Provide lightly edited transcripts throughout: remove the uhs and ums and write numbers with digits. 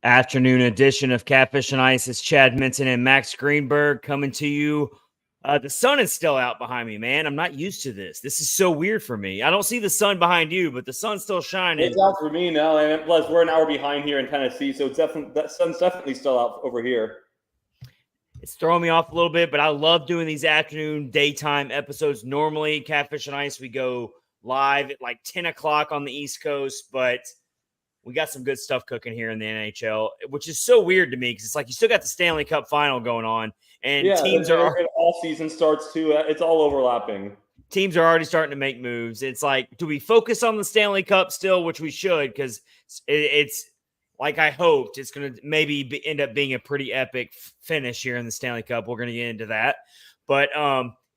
Afternoon edition of Catfish and Ice. It's Chad Minton and Max Greenberg coming to you. The sun is still out behind me, man. I'm not used to this. This is so weird for me. I don't see the sun behind you, but the sun's still shining. It's out for me now, and plus we're an hour behind here in Tennessee, so it's definitely that sun's definitely still out over here. It's throwing me off a little bit, but I love doing these afternoon, daytime episodes. Normally, Catfish and Ice, we go live at like 10 o'clock on the East Coast, but we got some good stuff cooking here in the NHL, which is so weird to me because it's like you still got the Stanley Cup Final going on, and teams are all season starts too. It's all overlapping. Teams are already starting to make moves. It's like, do we focus on the Stanley Cup still, which we should, because it's like I hoped it's going to maybe end up being a pretty epic finish here in the Stanley Cup. We're going to get into that, but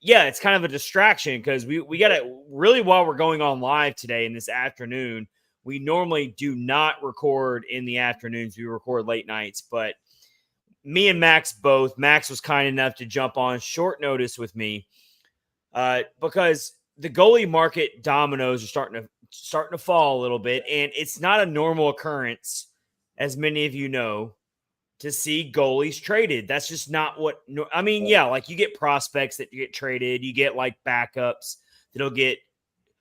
yeah, it's kind of a distraction because we got to really, while we're going on live today in this afternoon. We normally do not record in the afternoons. We record late nights, but me and Max both. Max was kind enough to jump on short notice with me because the goalie market dominoes are starting to fall a little bit, and it's not a normal occurrence, as many of you know, to see goalies traded. That's just not what – I mean, yeah, like you get prospects that get traded. You get like backups that'll get –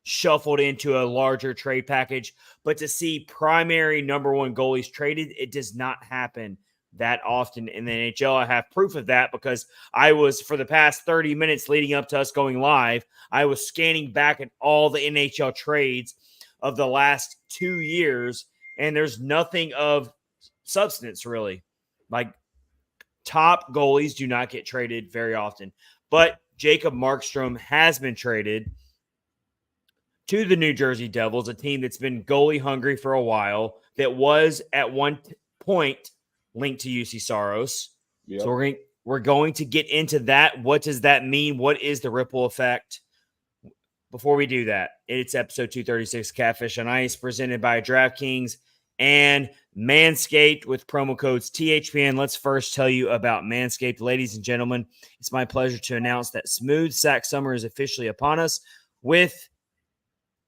shuffled into a larger trade package, but to see primary number one goalies traded, it does not happen that often in the NHL. I have proof of that because I was, for the past 30 minutes leading up to us going live, I was scanning back at all the NHL trades of the last 2 years, and there's nothing of substance really. Like top goalies do not get traded very often, but Jacob Markstrom has been traded to the New Jersey Devils, a team that's been goalie hungry for a while, that was at one point linked to Juuse Saros. Yep. So we're going to get into that. What does that mean? What is the ripple effect? Before we do that, it's episode 236, Catfish on Ice, presented by DraftKings and Manscaped with promo codes THPN. Let's first tell you about Manscaped. Ladies and gentlemen, it's my pleasure to announce that smooth sack summer is officially upon us.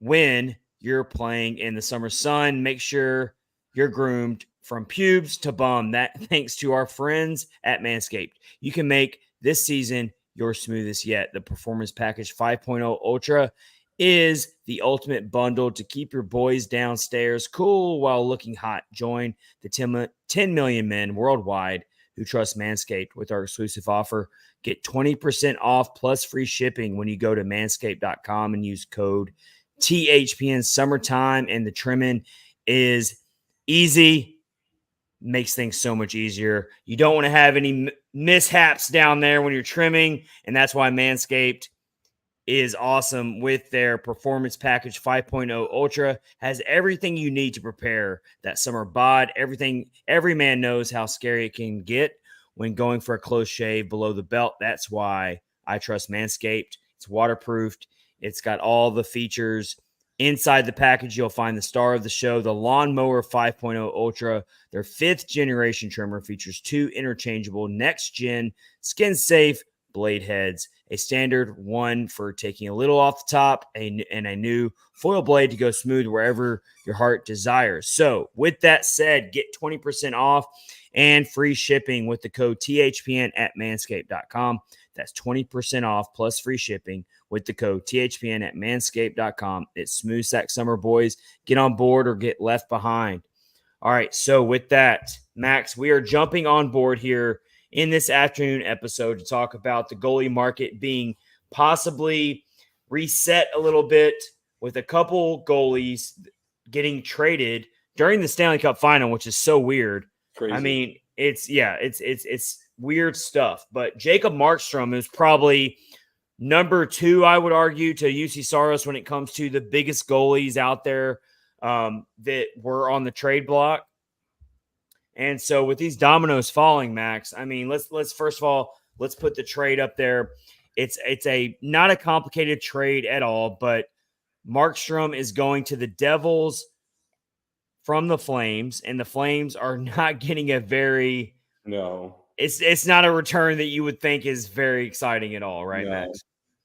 When you're playing in the summer sun, make sure you're groomed from pubes to bum. That thanks to our friends at Manscaped. You can make this season your smoothest yet. The Performance Package 5.0 Ultra is the ultimate bundle to keep your boys downstairs cool while looking hot. Join the 10 million men worldwide who trust Manscaped with our exclusive offer. Get 20% off plus free shipping when you go to manscaped.com and use code THPN. Summertime and the trimming is easy, makes things so much easier. You don't want to have any mishaps down there when you're trimming, and that's why Manscaped is awesome with their Performance Package 5.0 Ultra. Has everything you need to prepare that summer bod. Everything every man knows how scary it can get when going for a close shave below the belt. That's why I trust Manscaped. It's waterproofed. It's got all the features. Inside the package, you'll find the star of the show, the Lawnmower 5.0 Ultra. Their 5th generation trimmer features 2 interchangeable next-gen skin-safe blade heads, a standard one for taking a little off the top, and a new foil blade to go smooth wherever your heart desires. So with that said, get 20% off and free shipping with the code THPN at manscaped.com. That's 20% off plus free shipping with the code THPN at manscaped.com. It's Smooth Sack Summer, boys. Get on board or get left behind. All right, so with that, Max, we are jumping on board here in this afternoon episode to talk about the goalie market being possibly reset a little bit with a couple goalies getting traded during the Stanley Cup Final, which is so weird. Crazy. I mean, it's weird stuff. But Jacob Markstrom is probably number 2, I would argue, to Juuse Saros when it comes to the biggest goalies out there that were on the trade block. And so with these dominoes falling, Max, I mean, let's first of all, let's put the trade up there. It's a not a complicated trade at all, but Markstrom is going to the Devils from the Flames, and the Flames are not getting a very It's not a return that you would think is very exciting at all, right, Max?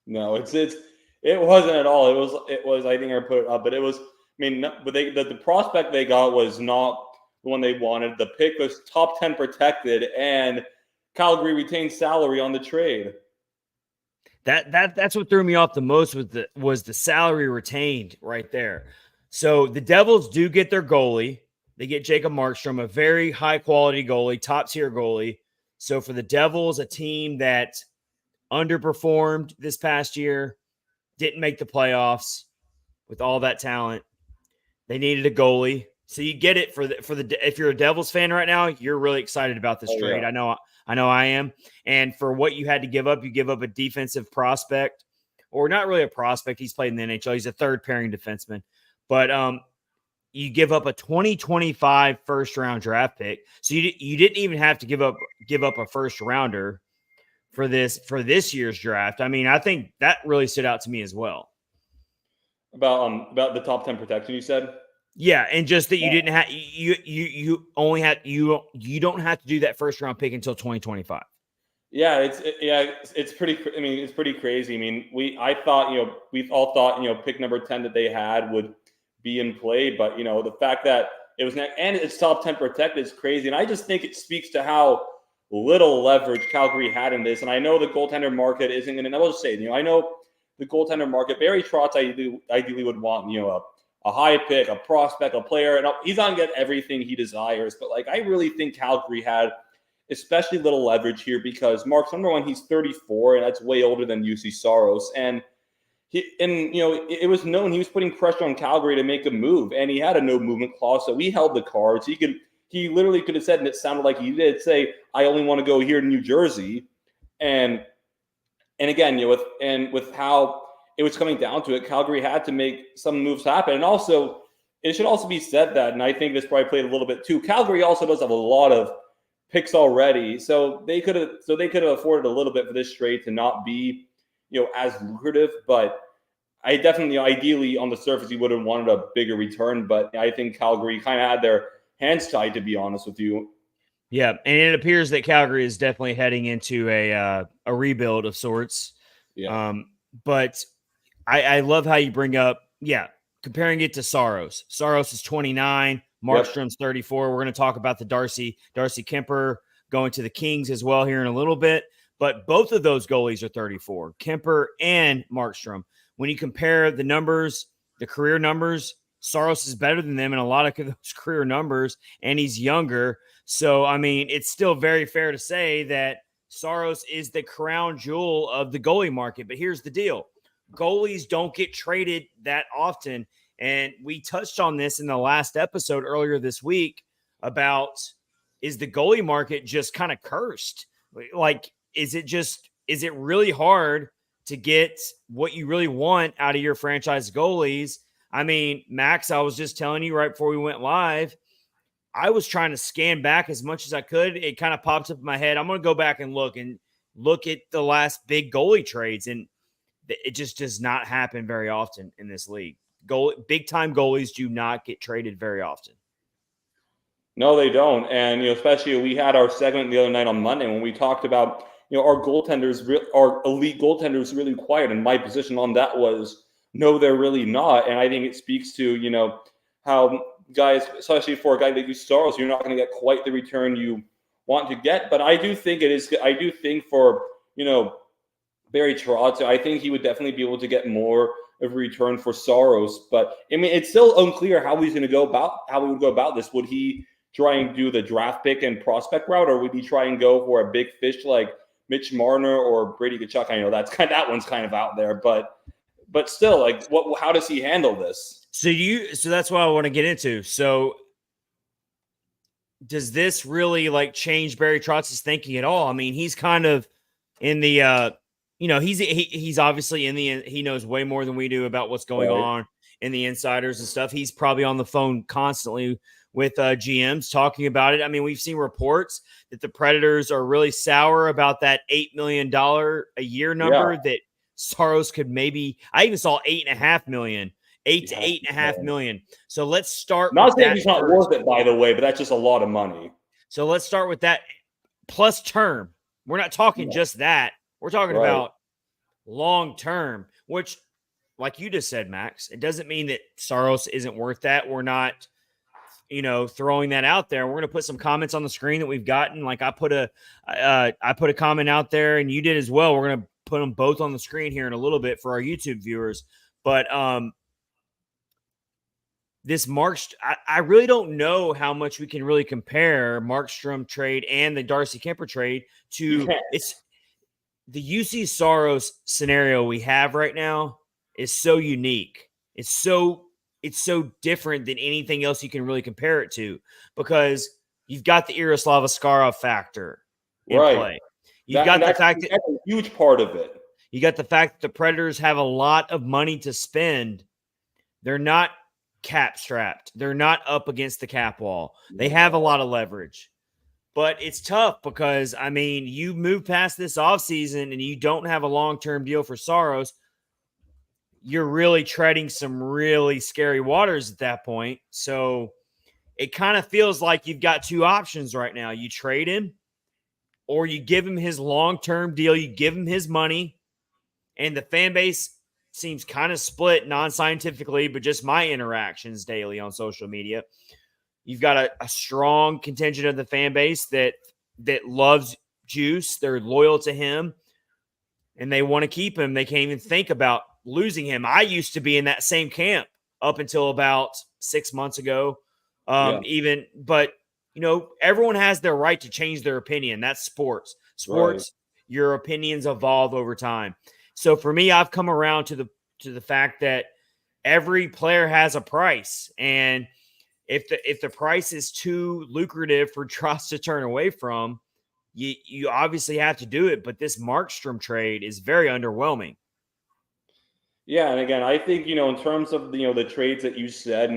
No, it wasn't at all. It was. I think I put it up, but it was. I mean, but the prospect they got was not the one they wanted. The pick was top 10 protected, and Calgary retained salary on the trade. That's what threw me off the most was the salary retained right there. So the Devils do get their goalie. They get Jacob Markstrom, a very high quality goalie, top tier goalie. So for the Devils, a team that underperformed this past year, didn't make the playoffs with all that talent, they needed a goalie. So you get it for the if you're a Devils fan right now, you're really excited about this trade. Yeah. I know I am. And for what you had to give up, you give up a defensive prospect, or not really a prospect. He's played in the NHL. He's a third pairing defenseman. But you give up a 2025 first round draft pick. So you didn't even have to give up a first rounder for this year's draft. I mean, I think that really stood out to me as well. About the top 10 protection, you said? Yeah, and just that you didn't have you only had you don't have to do that first round pick until 2025. Yeah, it's pretty. I mean, it's pretty crazy. I mean, we all thought pick number 10 that they had would be in play, but the fact that it was and it's top 10 protected is crazy, and I just think it speaks to how little leverage Calgary had in this. And I know the goaltender market isn't going to. I will just say, I know the goaltender market. Barry Trotz ideally would want a high pick, a prospect, a player, and he's not going to get everything he desires. But I really think Calgary had especially little leverage here because Mark's number one, he's 34, and that's way older than Juuse Saros. And it was known he was putting pressure on Calgary to make a move, and he had a no movement clause, so he held the cards. He literally could have said, and it sounded like he did say, "I only want to go here to New Jersey," and again, with how it was coming down to it, Calgary had to make some moves happen. And also, it should also be said that, and I think this probably played a little bit too, Calgary also does have a lot of picks already. So they could have afforded a little bit for this trade to not be, as lucrative. But I definitely, ideally on the surface, he would have wanted a bigger return. But I think Calgary kind of had their hands tied, to be honest with you. Yeah, and it appears that Calgary is definitely heading into a rebuild of sorts. Yeah. But I love how you bring up, comparing it to Saros. Saros is 29, Markstrom's 34. We're going to talk about the Darcy Kuemper going to the Kings as well here in a little bit. But both of those goalies are 34, Kuemper and Markstrom. When you compare the numbers, the career numbers, Saros is better than them in a lot of those career numbers, and he's younger. So, I mean, it's still very fair to say that Saros is the crown jewel of the goalie market. But here's the deal. Goalies don't get traded that often. And we touched on this in the last episode earlier this week about, is the goalie market just kind of cursed? Is it really hard to get what you really want out of your franchise goalies? I mean, Max, I was just telling you right before we went live, I was trying to scan back as much as I could. It kind of pops up in my head. I'm going to go back and look at the last big goalie trades, and it just does not happen very often in this league. Big-time goalies do not get traded very often. No, they don't. And, especially we had our segment the other night on Monday when we talked about, our goaltenders, our elite goaltenders really quiet. And my position on that was, no, they're really not. And I think it speaks to, how guys, especially for a guy like Juuse Saros, you're not going to get quite the return you want to get. But I do think for, Barry Trotz, I think he would definitely be able to get more of a return for Saros. But I mean, it's still unclear how he would go about this. Would he try and do the draft pick and prospect route, or would he try and go for a big fish like Mitch Marner or Brady Tkachuk? I know that one's kind of out there, but still, how does he handle this? So that's what I want to get into. So does this really change Barry Trotz's thinking at all? I mean, he's kind of in the he's obviously he knows way more than we do about what's going on in the insiders and stuff. He's probably on the phone constantly with GMs talking about it. I mean, we've seen reports that the Predators are really sour about that $8 million a year number that Saros could maybe. I even saw $8.5 million. $8 to $8.5 million. So let's start. Not saying he's not worth it, by the way, but that's just a lot of money. So let's start with that plus term. We're not talking just that. We're talking about long term, which, like you just said, Max, it doesn't mean that Saros isn't worth that. We're not throwing that out there. We're going to put some comments on the screen that we've gotten. Like I put a comment out there, and you did as well. We're going to put them both on the screen here in a little bit for our YouTube viewers. But this I really don't know how much we can really compare Markstrom trade and the Darcy Kemper trade to. It's the Juuse Saros scenario we have right now is so unique. It's so different than anything else you can really compare it to, because you've got the Yaroslav Askarov factor in play. You've got the fact that that's a huge part of it. You got the fact that the Predators have a lot of money to spend. They're not cap strapped. They're not up against the cap wall. They have a lot of leverage. But it's tough because, I mean, you move past this offseason and you don't have a long-term deal for Saros. You're really treading some really scary waters at that point. So it kind of feels like you've got two options right now. You trade him, or you give him his long-term deal. You give him his money. And the fan base seems kind of split non-scientifically, but just my interactions daily on social media. You've got a strong contingent of the fan base that loves Juuse. They're loyal to him, and they want to keep him. They can't even think about losing him. I used to be in that same camp up until about 6 months ago. But everyone has their right to change their opinion. That's sports. Sports, right. Your opinions evolve over time. So for me, I've come around to the fact that every player has a price, and if the price is too lucrative for Trotz to turn away from, you obviously have to do it. But this Markstrom trade is very underwhelming. Yeah, and again, I think in terms of the trades that you said,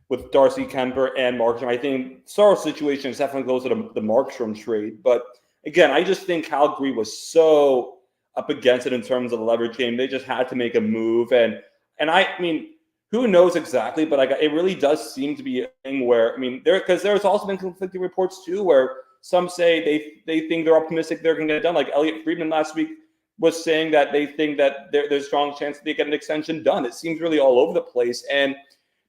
with Darcy Kemper and Markstrom, I think Saros' situation is definitely close to the Markstrom trade. But again, I just think Calgary was so up against it in terms of the leverage game. They just had to make a move, and I mean, who knows exactly, but it really does seem to be a thing where, because there's also been conflicting reports too, where some say they think they're optimistic they're going to get it done. Like Elliot Friedman last week was saying that they think that there's a strong chance that they get an extension done. It seems really all over the place. And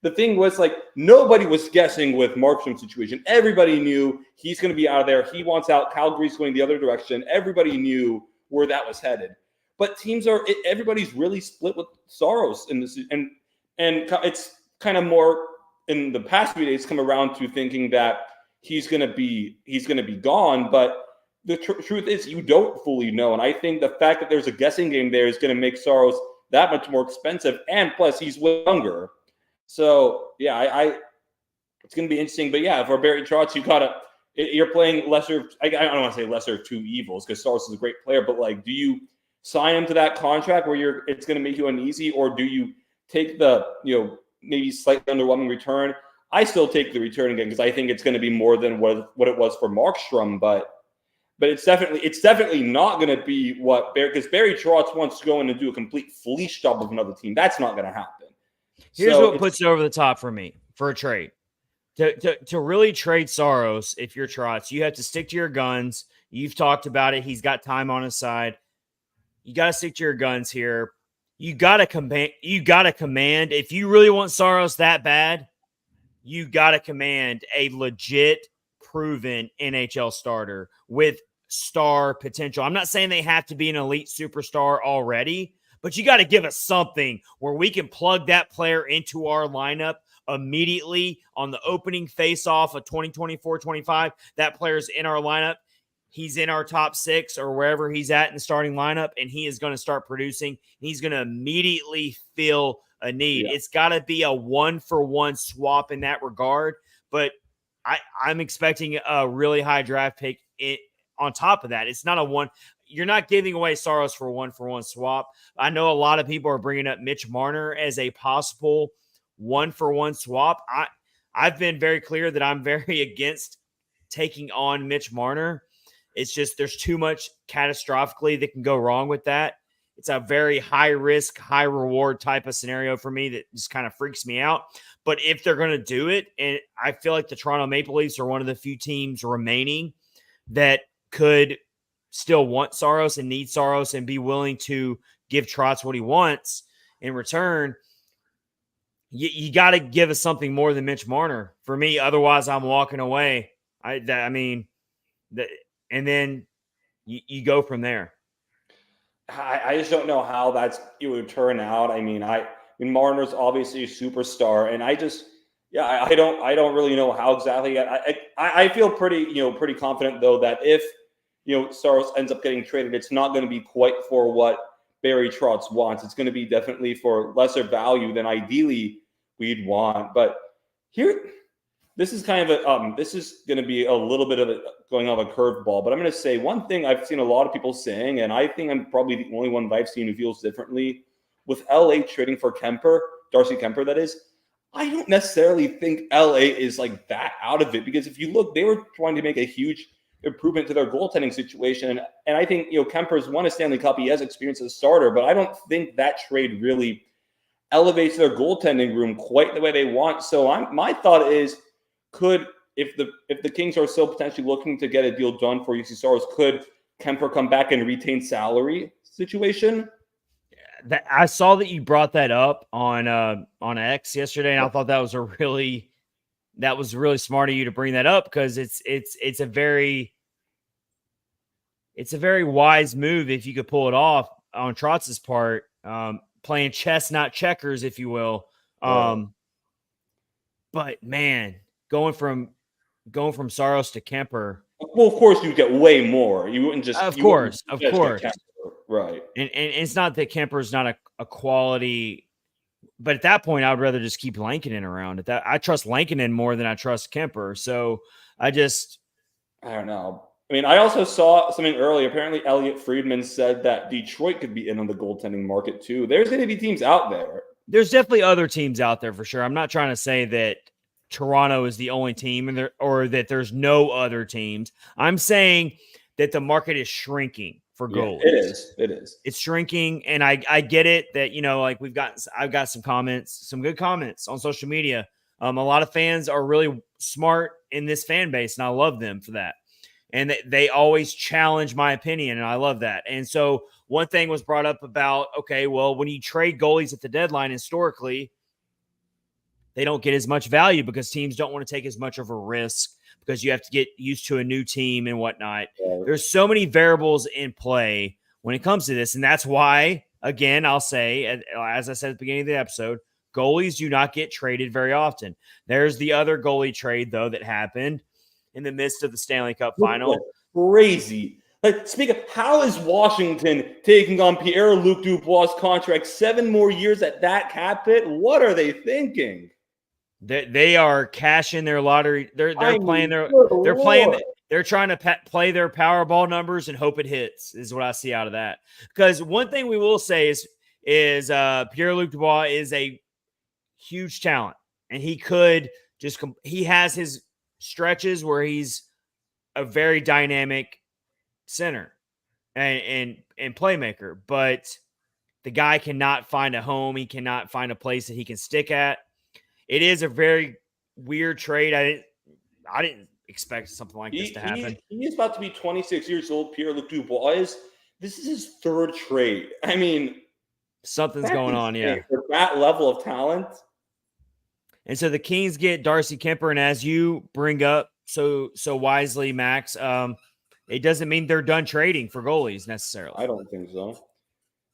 the thing was, like, nobody was guessing with Markstrom's situation. Everybody knew he's going to be out of there. He wants out. Calgary's going the other direction. Everybody knew where that was headed. But everybody's really split with Saros in this, and it's kind of more in the past few days come around to thinking that he's going to be gone. But the truth is, you don't fully know. And I think the fact that there's a guessing game there is going to make Saros that much more expensive. And plus, he's younger. So yeah, it's going to be interesting. But yeah, for Barry Trotz, you're playing lesser. I don't want to say lesser of two evils, because Saros is a great player. But like, do you sign him to that contract where it's going to make you uneasy, or do you take the maybe slightly underwhelming return? I still take the return again, because I think it's going to be more than what it was for Markstrom. But it's definitely not going to be because Barry Trotz wants to go in and do a complete fleece job of another team. That's not going to happen. Here's what puts it over the top for me for a trade. To really trade Saros, if you're Trotz, you have to stick to your guns. You've talked about it. He's got time on his side. You got to stick to your guns here. You got to command. If you really want Saros that bad, you got to command a legit, proven NHL starter with star potential. I'm not saying they have to be an elite superstar already, but you got to give us something where we can plug that player into our lineup immediately on the opening face-off of 2024-25. That player's in our lineup. He's in our top 6 or wherever he's at in the starting lineup, and he is going to start producing. He's going to immediately fill a need. Yeah. It's got to be a 1-for-1 swap in that regard, but I'm expecting a really high draft pick on top of that. It's not a one. You're not giving away Saros for a 1-for-1 swap. I know a lot of people are bringing up Mitch Marner as a possible 1-for-1 swap. I've been very clear that I'm very against taking on Mitch Marner. It's just there's too much catastrophically that can go wrong with that. It's a very high risk, high reward type of scenario for me that just kind of freaks me out. But if they're going to do it, and I feel like the Toronto Maple Leafs are one of the few teams remaining that could still want Saros and need Saros and be willing to give Trotz what he wants in return, you got to give us something more than Mitch Marner for me. Otherwise, I'm walking away. I mean, and then you go from there. I just don't know how it would turn out. I mean, Marner's obviously a superstar, and I don't really know how exactly. I feel pretty confident though that if Saros ends up getting traded, it's not going to be quite for what Barry Trotz wants. It's going to be definitely for lesser value than ideally we'd want. But here, this is kind of this is going to be a little bit of going off a curveball. But I'm going to say one thing I've seen a lot of people saying, and I think I'm probably the only one that I've seen who feels differently. With LA trading for Darcy Kemper, that is, I don't necessarily think LA is like that out of it, because if you look, they were trying to make a huge improvement to their goaltending situation. And I think, Kemper's won a Stanley Cup. He has experience as a starter, but I don't think that trade really elevates their goaltending room quite the way they want. So my thought is, if the Kings are still potentially looking to get a deal done for Juuse Saros, could Kemper come back and retain salary situation? I saw that you brought that up on X yesterday, and I thought that was really smart of you to bring that up, because it's a very wise move if you could pull it off on Trotz's part, playing chess, not checkers, if you will. But man, going from Saros to Kemper. Well, of course you get way more. You wouldn't just. Of course. Right. And it's not that Kemper's not a quality, but at that point, I would rather just keep Lankinen around. I trust Lankinen more than I trust Kemper. So I don't know. I mean, I also saw something earlier. Apparently, Elliot Friedman said that Detroit could be in on the goaltending market too. There's going to be teams out there. There's definitely other teams out there for sure. I'm not trying to say that Toronto is the only team or that there's no other teams. I'm saying that the market is shrinking for goalies. It is. It's shrinking, and I get it that, like I've got some good comments on social media. A lot of fans are really smart in this fan base, and I love them for that. And they always challenge my opinion, and I love that. And so one thing was brought up about, okay, well, when you trade goalies at the deadline, historically, they don't get as much value because teams don't want to take as much of a risk, because you have to get used to a new team and whatnot. Yeah. There's so many variables in play when it comes to this. And that's why, again, I'll say, as I said at the beginning of the episode, goalies do not get traded very often. There's the other goalie trade, though, that happened in the midst of the Stanley Cup Final. Crazy. Speak of, how is Washington taking on Pierre-Luc Dubois' contract 7 more years at that cap hit? What are they thinking? They are cashing their lottery. They're trying to play their Powerball numbers and hope it hits, is what I see out of that. Because one thing we will say is Pierre-Luc Dubois is a huge talent, and he has his stretches where he's a very dynamic center and playmaker, but the guy cannot find a home. He cannot find a place that he can stick at. It is a very weird trade. I didn't expect something like this to happen. He is about to be 26 years old. Pierre-Luc Dubois. This is his 3rd trade. I mean, something's going on, yeah. For that level of talent. And so the Kings get Darcy Kemper, and as you bring up so wisely, Max, it doesn't mean they're done trading for goalies necessarily. I don't think so.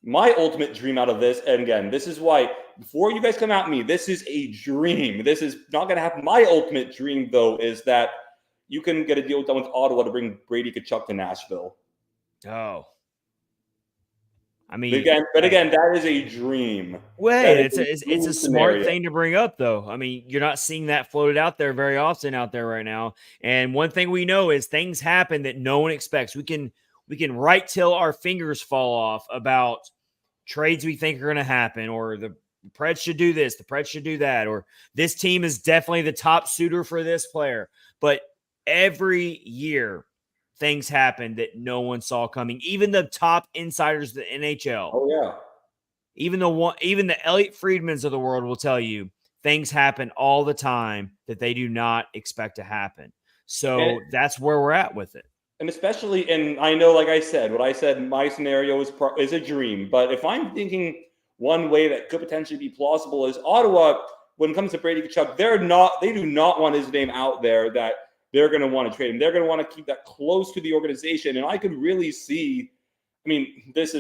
My ultimate dream out of this, and again, this is why, before you guys come at me, this is a dream. This is not going to happen. My ultimate dream, though, is that you can get a deal done with Ottawa to bring Brady Tkachuk to Nashville. Oh. I mean, but again, that is a dream. Well, it's a smart thing to bring up, though. I mean, you're not seeing that floated out there very often out there right now. And one thing we know is things happen that no one expects. We can right till our fingers fall off about trades we think are going to happen, or the Preds should do this, the Preds should do that, or this team is definitely the top suitor for this player. But every year, things happen that no one saw coming. Even the top insiders of the NHL. Oh yeah. Even the Elliot Friedmans of the world will tell you things happen all the time that they do not expect to happen. So that's where we're at with it. And especially, and I know, like I said, what I said, my scenario is a dream. But if I'm thinking one way that could potentially be plausible is Ottawa when it comes to Brady Tkachuk, they do not want his name out there that they're going to want to trade him. They're going to want to keep that close to the organization. And I could really see, I mean, this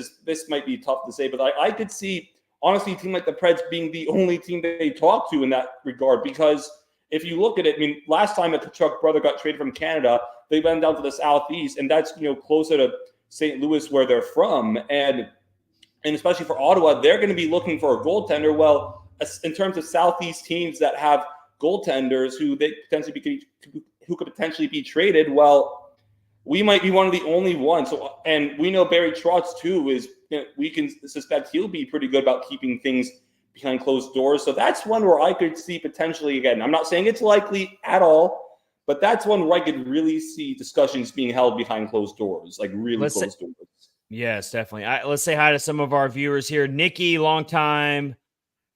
might be tough to say, but I could see, honestly, a team like the Preds being the only team they talk to in that regard. Because if you look at it, I mean, last time a Tkachuk brother got traded from Canada, they went down to the Southeast, and that's, closer to St. Louis where they're from. And especially for Ottawa, they're going to be looking for a goaltender. Well, in terms of Southeast teams that have goaltenders who could potentially be traded, well, we might be one of the only ones. So, and we know Barry Trotz too we can suspect he'll be pretty good about keeping things behind closed doors. So that's one where I could see potentially, again, I'm not saying it's likely at all, but that's one where I could really see discussions being held behind closed doors, like really closed doors. Yes, definitely. Let's say hi to some of our viewers here. Nikki, longtime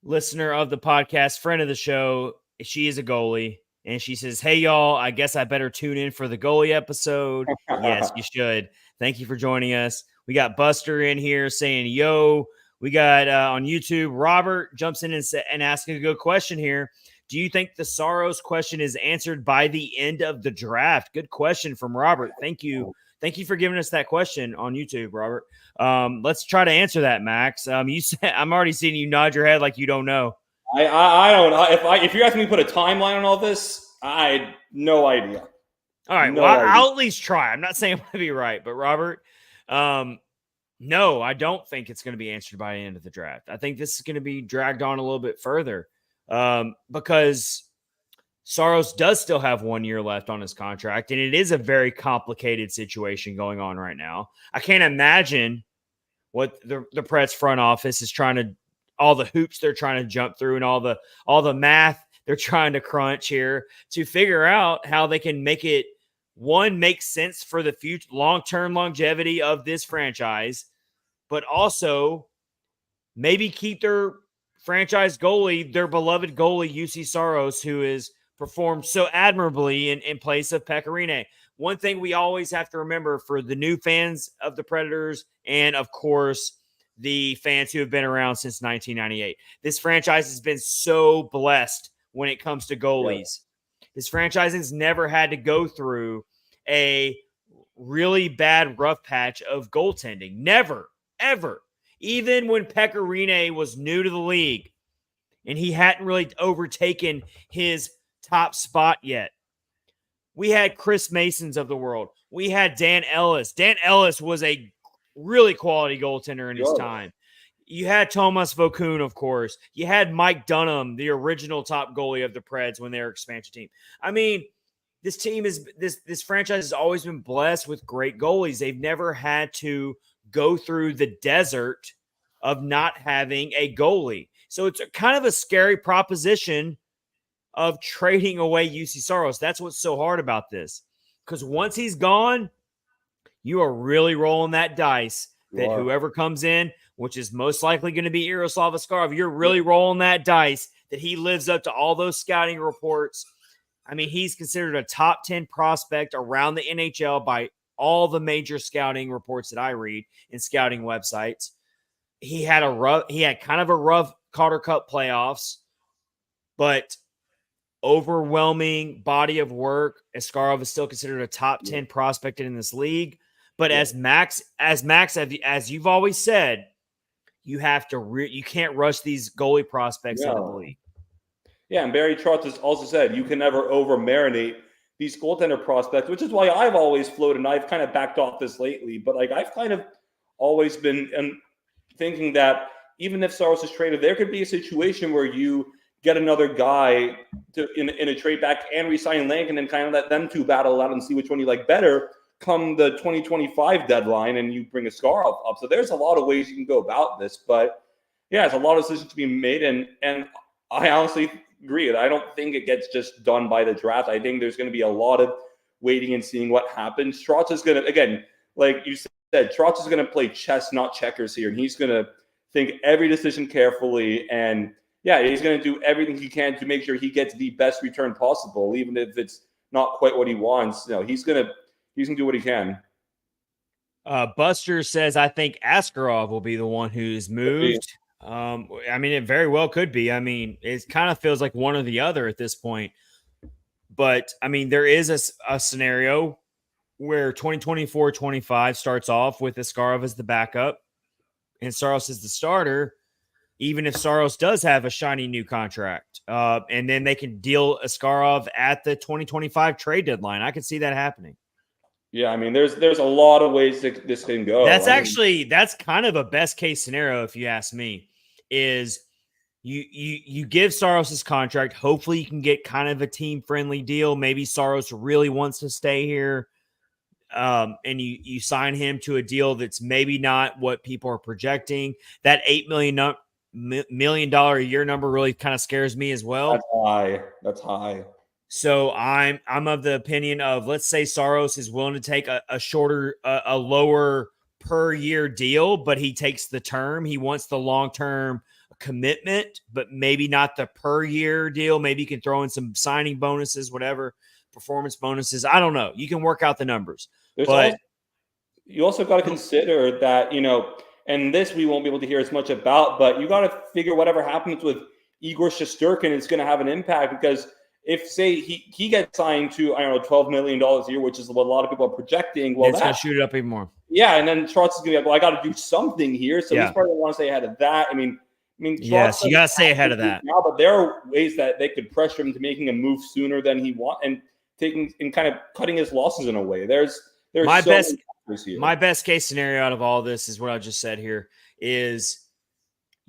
listener of the podcast, friend of the show. She is a goalie, and she says, "Hey, y'all, I guess I better tune in for the goalie episode." Yes, you should. Thank you for joining us. We got Buster in here saying, "Yo." We got on YouTube, Robert jumps in and asking a good question here. Do you think the Saros question is answered by the end of the draft? Good question from Robert. Thank you. Thank you for giving us that question on YouTube, Robert. Let's try to answer that, Max. You said I'm already seeing you nod your head like you don't know. I don't know. If you're asking me to put a timeline on all this, I had no idea. All right. I'll at least try. I'm not saying I'm going to be right, but Robert, no, I don't think it's going to be answered by the end of the draft. I think this is going to be dragged on a little bit further because Saros does still have 1 year left on his contract, and it is a very complicated situation going on right now. I can't imagine what the Preds front office is trying to, all the hoops they're trying to jump through and all the math they're trying to crunch here to figure out how they can make it, one, make sense for the future long-term longevity of this franchise, but also maybe keep their franchise goalie, their beloved goalie, Juuse Saros, who is performed so admirably in place of Pekka Rinne. One thing we always have to remember for the new fans of the Predators and, of course, the fans who have been around since 1998, this franchise has been so blessed when it comes to goalies. Yeah. This franchise has never had to go through a really bad rough patch of goaltending. Never, ever. Even when Pekka Rinne was new to the league and he hadn't really overtaken his top spot yet. We had Chris Masons of the world. We had Dan Ellis. Dan Ellis was a really quality goaltender in his time. You had Thomas Vokoun, of course. You had Mike Dunham, the original top goalie of the Preds when they were expansion team. I mean, this franchise has always been blessed with great goalies. They've never had to go through the desert of not having a goalie. So it's kind of a scary proposition of trading away Juuse Saros. That's what's so hard about this. Because once he's gone, you are really rolling that dice that whoever comes in, which is most likely going to be Yaroslav Askarov, you're really rolling that dice that he lives up to all those scouting reports. I mean, he's considered a top 10 prospect around the NHL by all the major scouting reports that I read in scouting websites. He had kind of a rough Calder Cup playoffs, but overwhelming body of work. Askarov is still considered a top 10 prospect in this league. But as Max, as you've always said, you have to you can't rush these goalie prospects into the league. Yeah, and Barry Trotz has also said you can never over-marinate these goaltender prospects, which is why I've always floated, and I've kind of backed off this lately. But I've kind of always been thinking that even if Saros is traded, there could be a situation where you get another guy in a trade back and re-sign Lankin and kind of let them two battle out and see which one you like better come the 2025 deadline, and you bring Askarov up. So there's a lot of ways you can go about this. But, yeah, it's a lot of decisions to be made, and I honestly agree. I don't think it gets just done by the draft. I think there's going to be a lot of waiting and seeing what happens. Trotz is going to, again, like you said, Trotz is going to play chess, not checkers here, and he's going to think every decision carefully. And, yeah, he's going to do everything he can to make sure he gets the best return possible, even if it's not quite what he wants. You know, he's going to do what he can. Buster says, I think Askarov will be the one who's moved. I mean, it very well could be. I mean, it kind of feels like one or the other at this point. But I mean, there is a scenario where 2024-25 starts off with Askarov as the backup and Saros is the starter, even if Saros does have a shiny new contract. And then they can deal Askarov at the 2025 trade deadline. I could see that happening. Yeah, I mean, there's a lot of ways that this can go. That's kind of a best case scenario, if you ask me, is you give Saros his contract. Hopefully you can get kind of a team friendly deal. Maybe Saros really wants to stay here. And you sign him to a deal that's maybe not what people are projecting. That $8 million a year number really kind of scares me as well. That's high. So I'm of the opinion of, let's say Saros is willing to take a lower per year deal, but he takes the term. He wants the long-term commitment, but maybe not the per year deal. Maybe you can throw in some signing bonuses, whatever, performance bonuses. I don't know. You can work out the numbers. You also got to consider that, and this we won't be able to hear as much about, but you got to figure whatever happens with Igor Shesterkin is going to have an impact, because if, say, he gets signed to, I don't know, $12 million a year, which is what a lot of people are projecting, well, it's going to shoot it up even more. Yeah, and then Trotz is going to be like, well, I got to do something here. So he's probably going to want to stay ahead of that. I mean, yes, you got to stay ahead of that. Now, but there are ways that they could pressure him to making a move sooner than he wants, and kind of cutting his losses in a way. There's my best case scenario out of all this is what I just said here is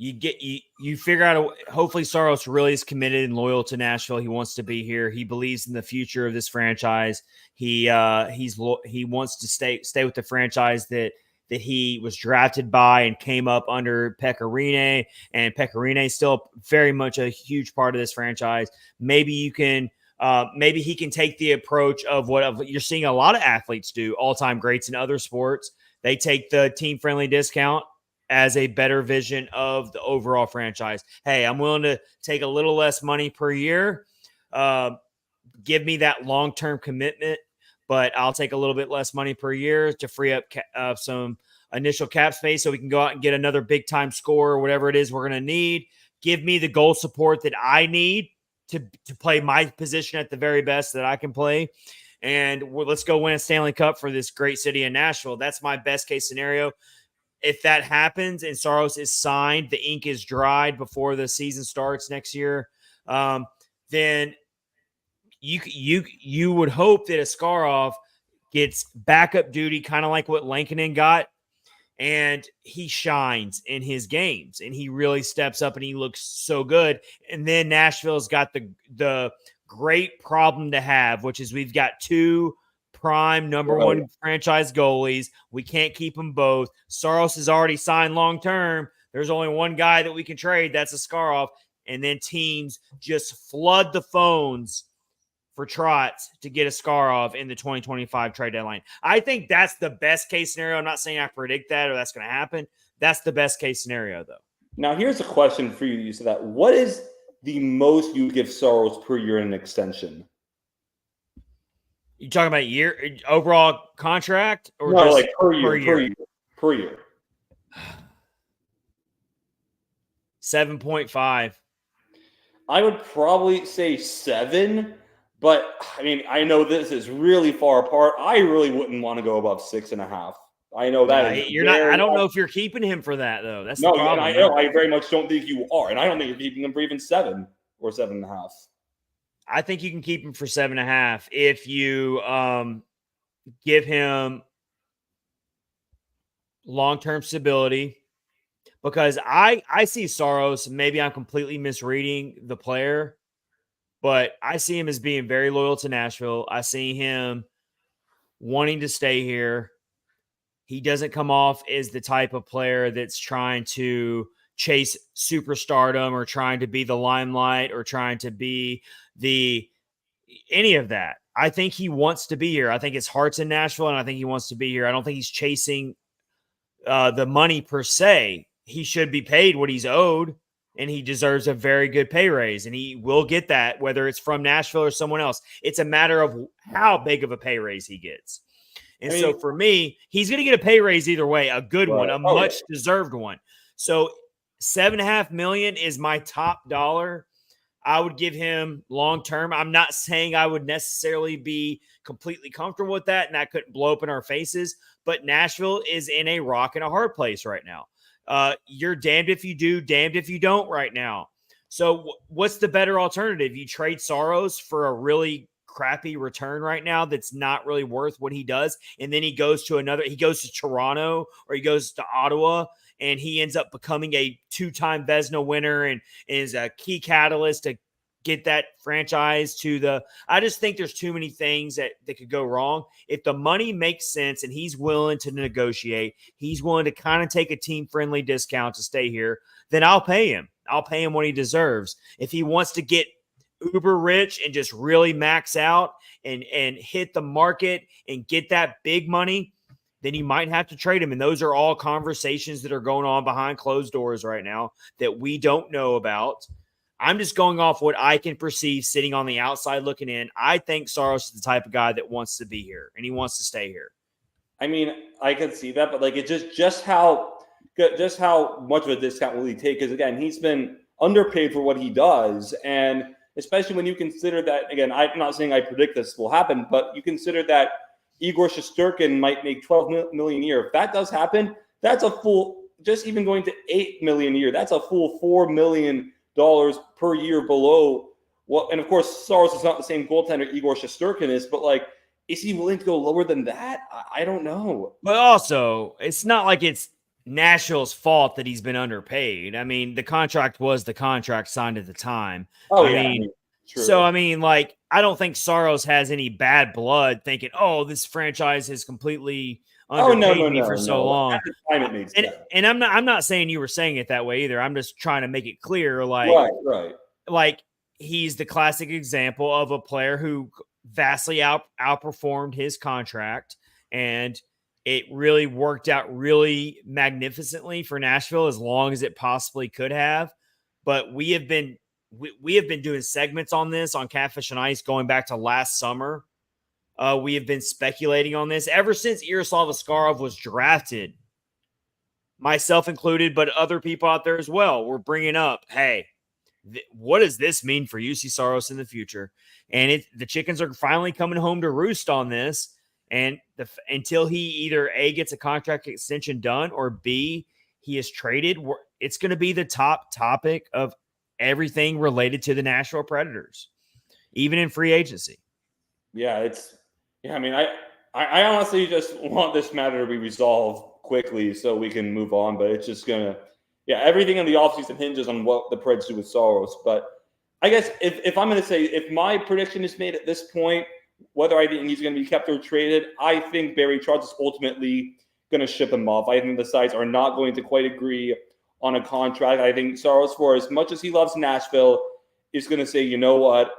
you figure out hopefully Saros really is committed and loyal to Nashville. He wants to be here. He believes in the future of this franchise. He wants to stay with the franchise that he was drafted by and came up under Pekka Rinne, and Pekka Rinne is still very much a huge part of this franchise. Maybe he can take the approach of what you're seeing a lot of athletes do, all-time greats in other sports. They take the team-friendly discount as a better vision of the overall franchise. Hey, I'm willing to take a little less money per year. Give me that long-term commitment, but I'll take a little bit less money per year to free up some initial cap space so we can go out and get another big-time scorer or whatever it is we're going to need. Give me the goal support that I need to play my position at the very best that I can play. And let's go win a Stanley Cup for this great city of Nashville. That's my best case scenario. If that happens and Saros is signed, the ink is dried before the season starts next year, then you would hope that Askarov gets backup duty, kind of like what Lankinen got, and he shines in his games, and he really steps up, and he looks so good. And then Nashville's got the great problem to have, which is we've got two prime number one franchise goalies. We can't keep them both. Saros is already signed long-term. There's only one guy that we can trade. That's Askarov. And then teams just flood the phones for Trotz to get Askarov in the 2025 trade deadline. I think that's the best case scenario. I'm not saying I predict that or that's going to happen. That's the best case scenario, though. Now, here's a question for you. You said that. What is the most you would give Saros per year in an extension? You talking about year overall contract, or no, like per year? 7.5. I would probably say 7, but I mean, I know this is really far apart. I really wouldn't want to go above 6.5. I know that you're not. I don't know if you're keeping him for that though. That's the problem. I know. I very much don't think you are, and I don't think you're keeping him for even 7 or 7.5. I think you can keep him for 7.5 if you give him long-term stability. Because I see Saros, maybe I'm completely misreading the player, but I see him as being very loyal to Nashville. I see him wanting to stay here. He doesn't come off as the type of player that's trying to chase superstardom or trying to be the limelight or trying to be any of that. I think he wants to be here. I think his heart's in Nashville, and I think he wants to be here. I don't think he's chasing the money per se. He should be paid what he's owed, and he deserves a very good pay raise, and he will get that, whether it's from Nashville or someone else. It's a matter of how big of a pay raise he gets. And so for me, he's going to get a pay raise either way, a good one, a much deserved one. So 7.5 million is my top dollar. I would give him long term. I'm not saying I would necessarily be completely comfortable with that, and that couldn't blow up in our faces. But Nashville is in a rock and a hard place right now. You're damned if you do, damned if you don't right now. So what's the better alternative? You trade Saros for a really crappy return right now that's not really worth what he does, and then he goes to Toronto or he goes to Ottawa, and he ends up becoming a 2-time Vezina winner and is a key catalyst to get that franchise to the – I just think there's too many things that could go wrong. If the money makes sense and he's willing to negotiate, he's willing to kind of take a team-friendly discount to stay here, then I'll pay him. I'll pay him what he deserves. If he wants to get uber rich and just really max out and hit the market and get that big money, then you might have to trade him. And those are all conversations that are going on behind closed doors right now that we don't know about. I'm just going off what I can perceive sitting on the outside looking in. I think Saros is the type of guy that wants to be here and he wants to stay here. I mean, I could see that, but like it's just how much of a discount will he take? Because again, he's been underpaid for what he does, and especially when you consider that, again, I'm not saying I predict this will happen, but you consider that Igor Shesterkin might make $12 million a year. If that does happen, that's a full, just even going to $8 million a year, that's a full $4 million per year below what. And of course, Saros is not the same goaltender Igor Shesterkin is, but like, is he willing to go lower than that? I don't know. But also, it's not like it's Nashville's fault that he's been underpaid. I mean, the contract was the contract signed at the time. Oh, I yeah. mean, true. So, I mean, like, I don't think Saros has any bad blood thinking, oh, this franchise has completely underpaid me for so long. At the time it makes sense. And I'm not saying you were saying it that way either. I'm just trying to make it clear, like, right. Like, he's the classic example of a player who vastly outperformed his contract, and it really worked out really magnificently for Nashville as long as it possibly could have. But we have been doing segments on this on Catfish and Ice going back to last summer. We have been speculating on this ever since Yaroslav Askarov was drafted, myself included, but other people out there as well. We're bringing up, hey, what does this mean for Juuse Saros in the future? And the chickens are finally coming home to roost on this. And until he either A, gets a contract extension done, or B, he is traded, it's going to be the top topic of everything related to the Nashville Predators, even in free agency. I mean, I honestly just want this matter to be resolved quickly so we can move on, but it's just going to, everything in the offseason hinges on what the Preds do with Saros. But I guess if I'm going to say, if my prediction is made at this point, whether I think he's going to be kept or traded, I think Barry Trotz is ultimately going to ship him off. I think the sides are not going to quite agree on a contract. I think Saros, for as much as he loves Nashville, is going to say, you know what,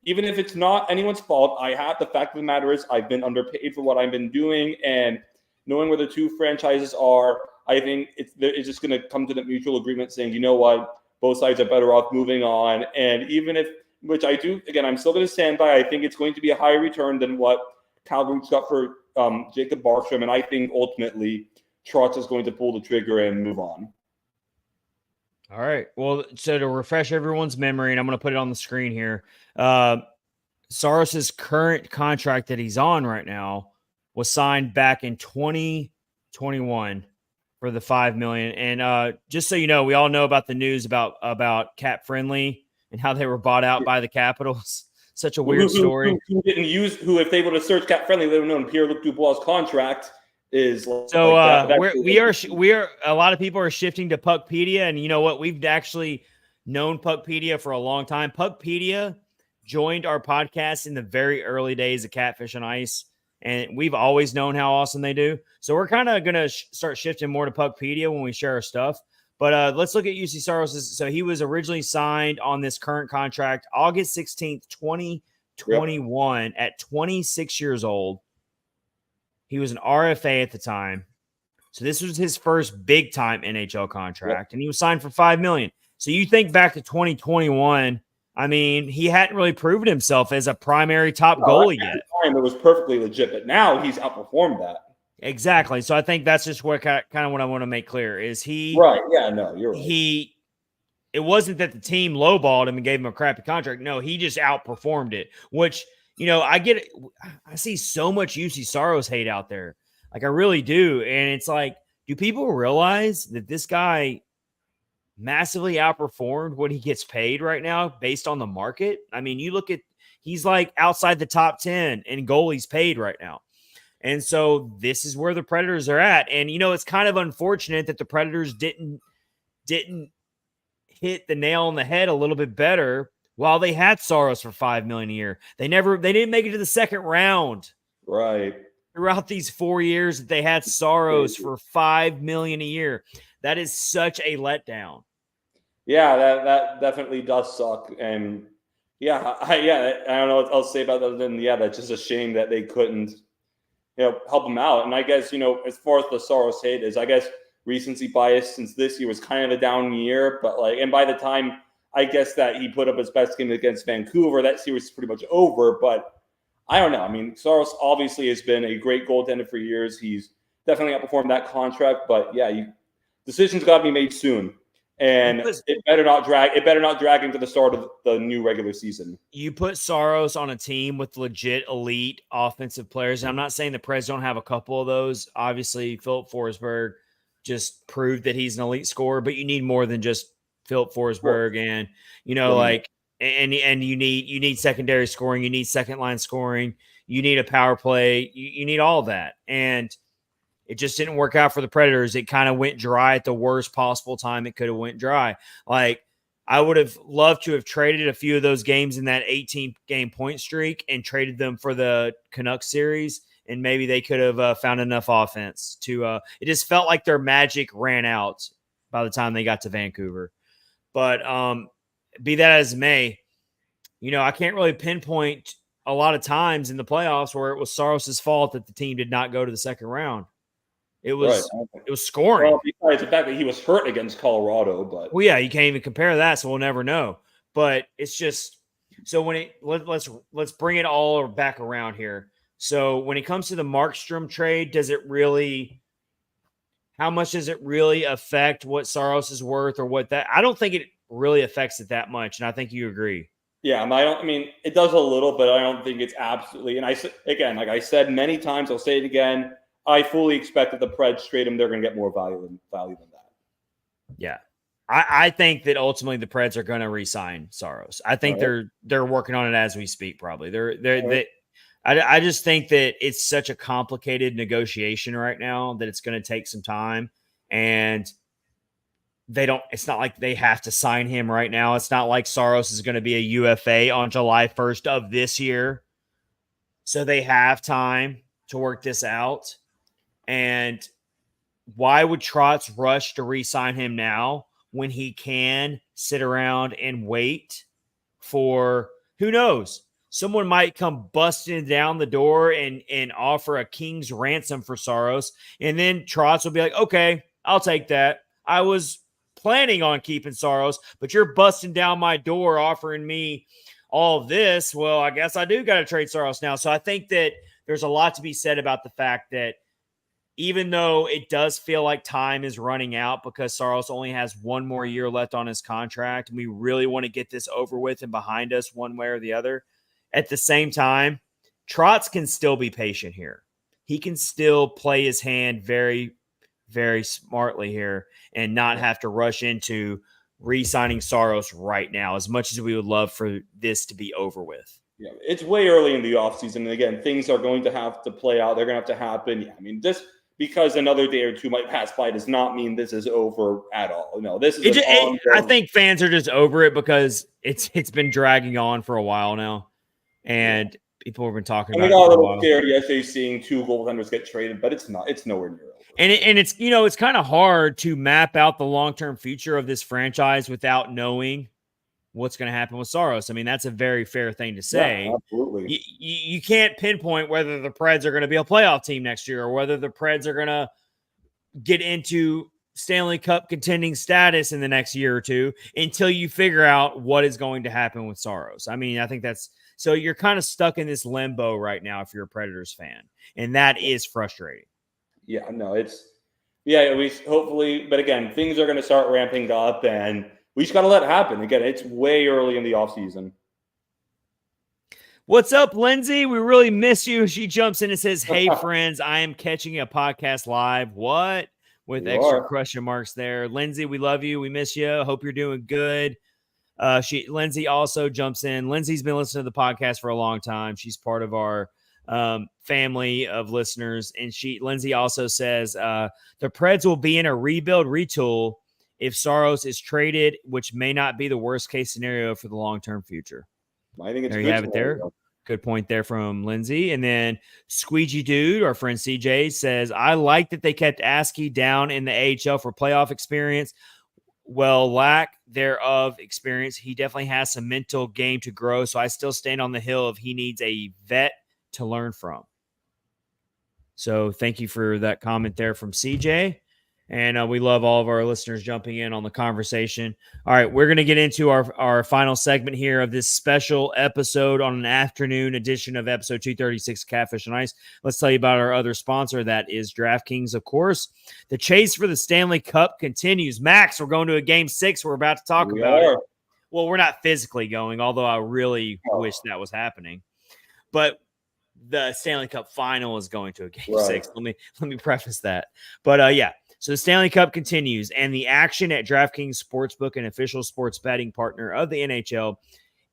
even if it's not anyone's fault, the fact of the matter is I've been underpaid for what I've been doing, and knowing where the two franchises are, I think it's just going to come to the mutual agreement saying, you know what, both sides are better off moving on. And even if, which I do, again, I'm still going to stand by, I think it's going to be a higher return than what Calgary's got for Jacob Barkstrom, and I think ultimately Trotz is going to pull the trigger and move on. All right. Well, so to refresh everyone's memory, and I'm going to put it on the screen here, Saros's current contract that he's on right now was signed back in 2021 for the $5 million. And just so you know, we all know about the news about Cap Friendly and how they were bought out by the Capitals. Such a weird story. Who didn't use, who, if they would have searched Cap Friendly, they would have known Pierre-Luc Dubois' contract is. So we are a lot of people are shifting to Puckpedia, and you know what? We've actually known Puckpedia for a long time. Puckpedia joined our podcast in the very early days of Catfish and Ice, and we've always known how awesome they do. So we're kind of going to start shifting more to Puckpedia when we share our stuff. But let's look at Juuse Saros. So he was originally signed on this current contract August 16th, 2021 at 26 years old. He was an RFA at the time. So this was his first big-time NHL contract, and he was signed for $5 million. So you think back to 2021, I mean, he hadn't really proven himself as a primary top goalie yet. At the time, it was perfectly legit, but now he's outperformed that. Exactly. So I think that's just what kind of what I want to make clear is Right. Yeah, no, you're right. it wasn't that the team lowballed him and gave him a crappy contract. No, he just outperformed it, which, I get it. I see so much Juuse Saros hate out there. Like, I really do. And it's like, do people realize that this guy massively outperformed what he gets paid right now based on the market? I mean, you look at, he's like outside the top 10 in goalies paid right now. And so this is where the Predators are at. And, it's kind of unfortunate that the Predators didn't hit the nail on the head a little bit better while they had Saros for $5 million a year. They didn't make it to the second round. Right. Throughout these 4 years that they had Saros for $5 million a year. That is such a letdown. Yeah, that definitely does suck. And I don't know what else to say about that other than that's just a shame that they couldn't help him out. And I guess, as far as the Saros hate is, I guess recency bias, since this year was kind of a down year, but and by the time I guess that he put up his best game against Vancouver, that series is pretty much over. But I don't know. I mean, Saros obviously has been a great goaltender for years. He's definitely outperformed that contract, but decisions got to be made soon. And it better not drag into the start of the new regular season. You put Saros on a team with legit elite offensive players. And I'm not saying the Preds don't have a couple of those. Obviously, Philip Forsberg just proved that he's an elite scorer, but you need more than just Philip Forsberg. And, and you need secondary scoring. You need second line scoring. You need a power play. You need all that. And it just didn't work out for the Predators. It kind of went dry at the worst possible time it could have went dry. Like, I would have loved to have traded a few of those games in that 18-game point streak and traded them for the Canucks series, and maybe they could have found enough offense to it just felt like their magic ran out by the time they got to Vancouver. But be that as it may, I can't really pinpoint a lot of times in the playoffs where it was Saros' fault that the team did not go to the second round. It was scoring. Well, besides the fact that he was hurt against Colorado, but you can't even compare that, so we'll never know. But it's just so when let's bring it all back around here. So when it comes to the Markstrom trade, how much does it really affect what Saros is worth or what that? I don't think it really affects it that much, and I think you agree. Yeah, I mean, it does a little, but I don't think it's absolutely. And like I said many times, I'll say it again. I fully expect that the Preds trade him, they're going to get more value than that. Yeah. I think that ultimately the Preds are going to re-sign Saros. I think they're working on it as we speak, probably. I just think that it's such a complicated negotiation right now that it's going to take some time. And it's not like they have to sign him right now. It's not like Saros is going to be a UFA on July 1st of this year. So they have time to work this out. And why would Trotz rush to re-sign him now when he can sit around and wait for, who knows? Someone might come busting down the door and offer a king's ransom for Saros. And then Trotz will be like, okay, I'll take that. I was planning on keeping Saros, but you're busting down my door offering me all of this. Well, I guess I do got to trade Saros now. So I think that there's a lot to be said about the fact that even though it does feel like time is running out because Saros only has one more year left on his contract, and we really want to get this over with and behind us one way or the other, at the same time, Trotz can still be patient here. He can still play his hand very, very smartly here and not have to rush into re-signing Saros right now, as much as we would love for this to be over with. Yeah, it's way early in the offseason. And again, things are going to have to play out. They're going to have to happen. Yeah, I mean, just because another day or two might pass by does not mean this is over at all. No, this is I think fans are just over it because it's been dragging on for a while now. And people have been talking about it. We got a little scared yesterday seeing two goaltenders get traded, but it's nowhere near over. And it's it's kind of hard to map out the long-term future of this franchise without knowing what's going to happen with Saros. I mean, that's a very fair thing to say. Yeah, absolutely. You can't pinpoint whether the Preds are going to be a playoff team next year or whether the Preds are going to get into Stanley Cup contending status in the next year or two until you figure out what is going to happen with Saros. I mean, I think so you're kind of stuck in this limbo right now if you're a Predators fan, and that is frustrating. Yeah, no, we hopefully, but again, things are going to start ramping up, and we just got to let it happen. Again, it's way early in the off season. What's up, Lindsay? We really miss you. She jumps in and says, "Hey, friends, I am catching a podcast live." What? With extra question marks there. Lindsay, we love you. We miss you. Hope you're doing good. Lindsay also jumps in. Lindsay's been listening to the podcast for a long time. She's part of our family of listeners. And Lindsay also says the Preds will be in a retool if Saros is traded, which may not be the worst case scenario for the long-term future. I think it's there you have it there. Good point there from Lindsay. And then Squeegee Dude, our friend CJ, says, I like that they kept Askey down in the AHL for playoff experience. Well, lack thereof experience. He definitely has some mental game to grow. So I still stand on the hill of he needs a vet to learn from. So thank you for that comment there from CJ. And we love all of our listeners jumping in on the conversation. All right, we're going to get into our final segment here of this special episode on an afternoon edition of episode 236 Catfish and Ice. Let's tell you about our other sponsor. That is DraftKings, of course. The chase for the Stanley Cup continues. Max, we're going to a game 6. We're about to talk about it. Well, we're not physically going, although I really wish that was happening. But the Stanley Cup Final is going to a game 6. Let me preface that. But yeah. So the Stanley Cup continues, and the action at DraftKings Sportsbook, an official sports betting partner of the NHL,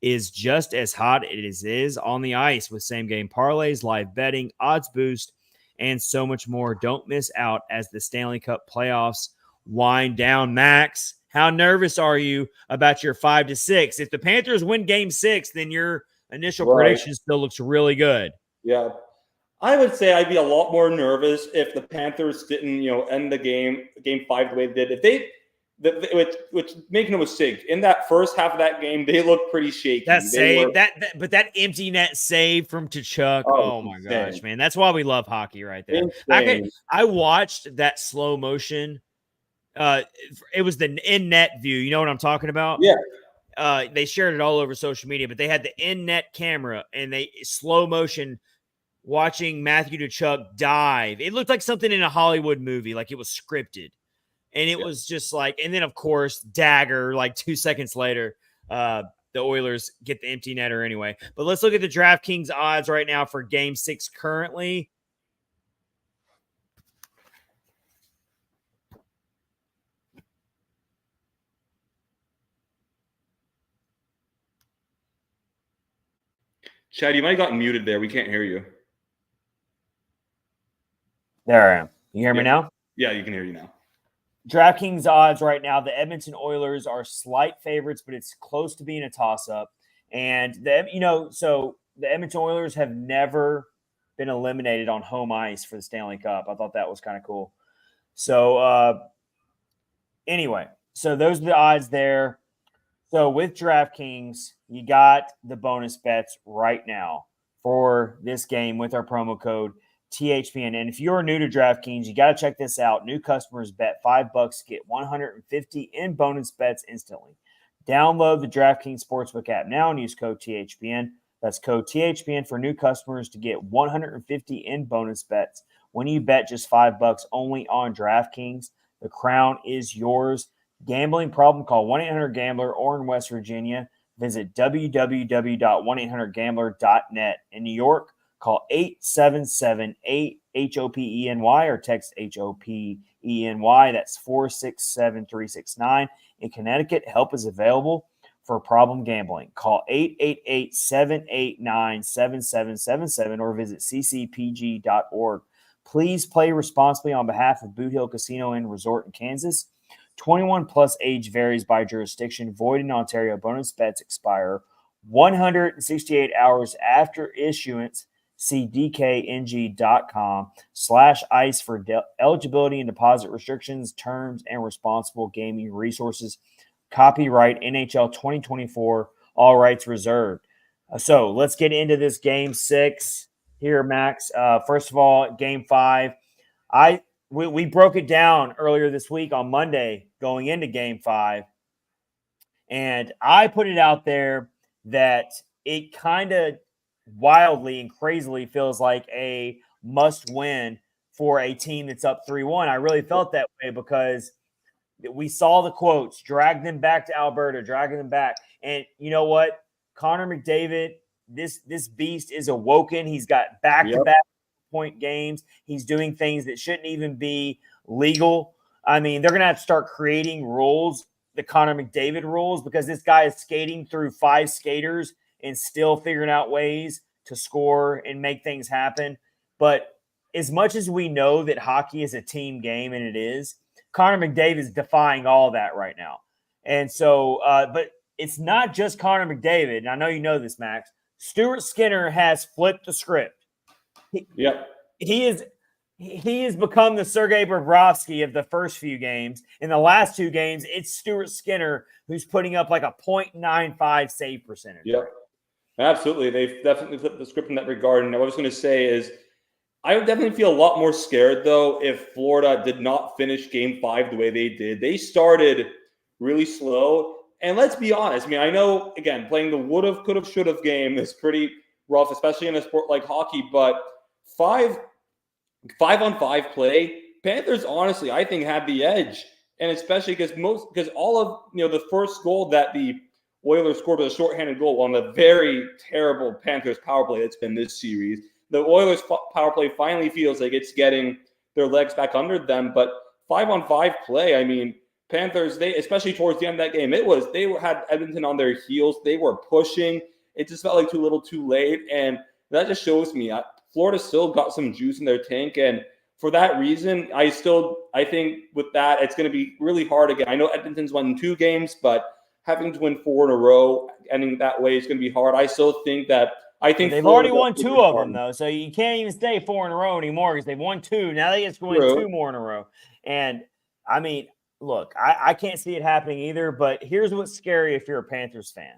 is just as hot as it is on the ice with same-game parlays, live betting, odds boost, and so much more. Don't miss out as the Stanley Cup playoffs wind down. Max, how nervous are you about your 5-6? If the Panthers win Game 6, then your initial prediction still looks really good. Yeah. I would say I'd be a lot more nervous if the Panthers didn't, end the game 5 the way they did. If they, which make no mistake, in that first half of that game, they looked pretty shaky. That empty net save from Tkachuk. Oh my gosh, man! That's why we love hockey, right there. I watched that slow motion. It was the in net view. You know what I'm talking about? Yeah. They shared it all over social media, but they had the in net camera and they slow motion. Watching Matthew Tkachuk dive. It looked like something in a Hollywood movie, like it was scripted. And it was just like, and then of course, dagger, like 2 seconds later, the Oilers get the empty netter anyway. But let's look at the DraftKings odds right now for Game 6 currently. Chad, you might have gotten muted there. We can't hear you. There I am. You hear me now? Yeah, you can hear you now. DraftKings odds right now, the Edmonton Oilers are slight favorites, but it's close to being a toss-up. And, so the Edmonton Oilers have never been eliminated on home ice for the Stanley Cup. I thought that was kind of cool. So, anyway, so those are the odds there. So with DraftKings, you got the bonus bets right now for this game with our promo code THPN. And if you're new to DraftKings, you got to check this out. New customers bet $5 to get $150 in bonus bets instantly. Download the DraftKings Sportsbook app now and use code THPN. That's code THPN for new customers to get $150 in bonus bets when you bet just $5 only on DraftKings. The crown is yours. Gambling problem? Call 1-800-GAMBLER or in West Virginia, visit www.1800gambler.net. In New York, call 877-8-HOPENY or text HOPENY. That's 467-369. In Connecticut, help is available for problem gambling. Call 888-789-7777 or visit ccpg.org. Please play responsibly on behalf of Boot Hill Casino and Resort in Kansas. 21 plus age varies by jurisdiction. Void in Ontario. Bonus bets expire 168 hours after issuance. See dkng.com/ice for eligibility and deposit restrictions, terms, and responsible gaming resources. Copyright NHL 2024. All rights reserved. So let's get into this Game 6 here, Max. First of all, Game 5. We broke it down earlier this week on Monday going into Game 5. And I put it out there that it kind of wildly and crazily feels like a must-win for a team that's up 3-1. I really felt that way because we saw the quotes, drag them back to Alberta, dragging them back. And you know what? Connor McDavid, this beast is awoken. He's got back-to-back point games. He's doing things that shouldn't even be legal. I mean, they're going to have to start creating rules, the Connor McDavid rules, because this guy is skating through 5 skaters and still figuring out ways to score and make things happen. But as much as we know that hockey is a team game, and it is, Connor McDavid is defying all that right now. And so, but it's not just Connor McDavid. And I know you know this, Max. Stuart Skinner has flipped the script. He has become the Sergei Bobrovsky of the first few games. In the last 2 games, it's Stuart Skinner who's putting up like a .95 save percentage. Yep, absolutely. They've definitely flipped the script in that regard. And what I was going to say is, I would definitely feel a lot more scared, though, if Florida did not finish Game 5 the way they did. They started really slow. And let's be honest. I mean, I know, again, playing the would-have, could-have, should-have game is pretty rough, especially in a sport like hockey. But 5-on-5 play, Panthers, honestly, I think, had the edge. And especially because all of the first goal that the Oilers scored was a shorthanded goal on the very terrible Panthers power play that's been this series. The Oilers power play finally feels like it's getting their legs back under them. But 5-on-5 play, I mean, Panthers, they, especially towards the end of that game, they had Edmonton on their heels. They were pushing. It just felt like too little too late. And that just shows me Florida still got some juice in their tank. And for that reason, I think with that, it's going to be really hard again. I know Edmonton's won 2 games, but having to win 4 in a row, ending that way, is going to be hard. I still think that they've Florida already won 2 of them, though, so you can't even say 4 in a row anymore because they've won 2. Now they get to win 2 more in a row. And, I mean, look, I can't see it happening either, but here's what's scary if you're a Panthers fan.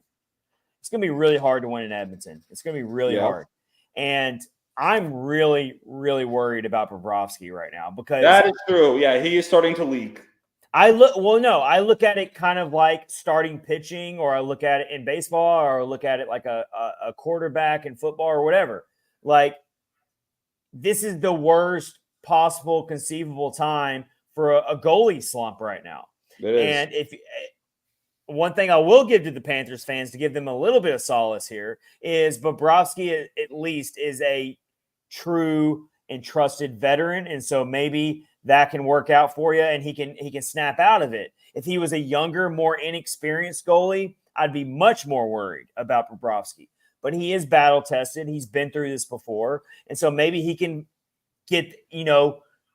It's going to be really hard to win in Edmonton. It's going to be really hard. And I'm really, really worried about Bobrovsky right now because – That is true. Yeah, he is starting to leak. I look at it kind of like starting pitching, or I look at it in baseball, or I look at it like a quarterback in football or whatever. Like, this is the worst possible conceivable time for a goalie slump right now. And if one thing I will give to the Panthers fans to give them a little bit of solace here is Bobrovsky at least is a true and trusted veteran. And so maybe that can work out for you and he can snap out of it. If he was a younger, more inexperienced goalie, I'd be much more worried about Bobrovsky. But he is battle tested. He's been through this before. And so maybe he can get,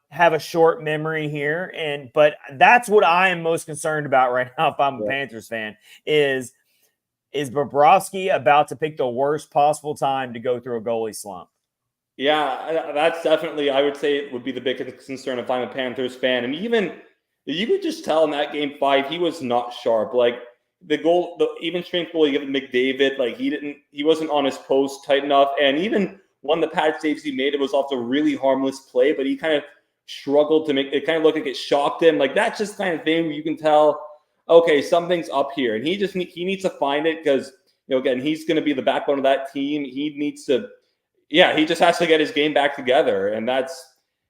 have a short memory here. But that's what I am most concerned about right now if I'm a Panthers fan is Bobrovsky about to pick the worst possible time to go through a goalie slump? Yeah, that's definitely, I would say, it would be the biggest concern if I'm a Panthers fan. And even you could just tell in that Game 5, he was not sharp. Like the even strength goal he gave McDavid, like he wasn't on his post tight enough. And even one of the pad saves he made, it was off a really harmless play, but he kind of struggled to make it. Kind of looked like it shocked him. Like that's just kind of thing where you can tell, okay, something's up here, and he needs to find it because again, he's going to be the backbone of that team. He needs to. Yeah, he just has to get his game back together, and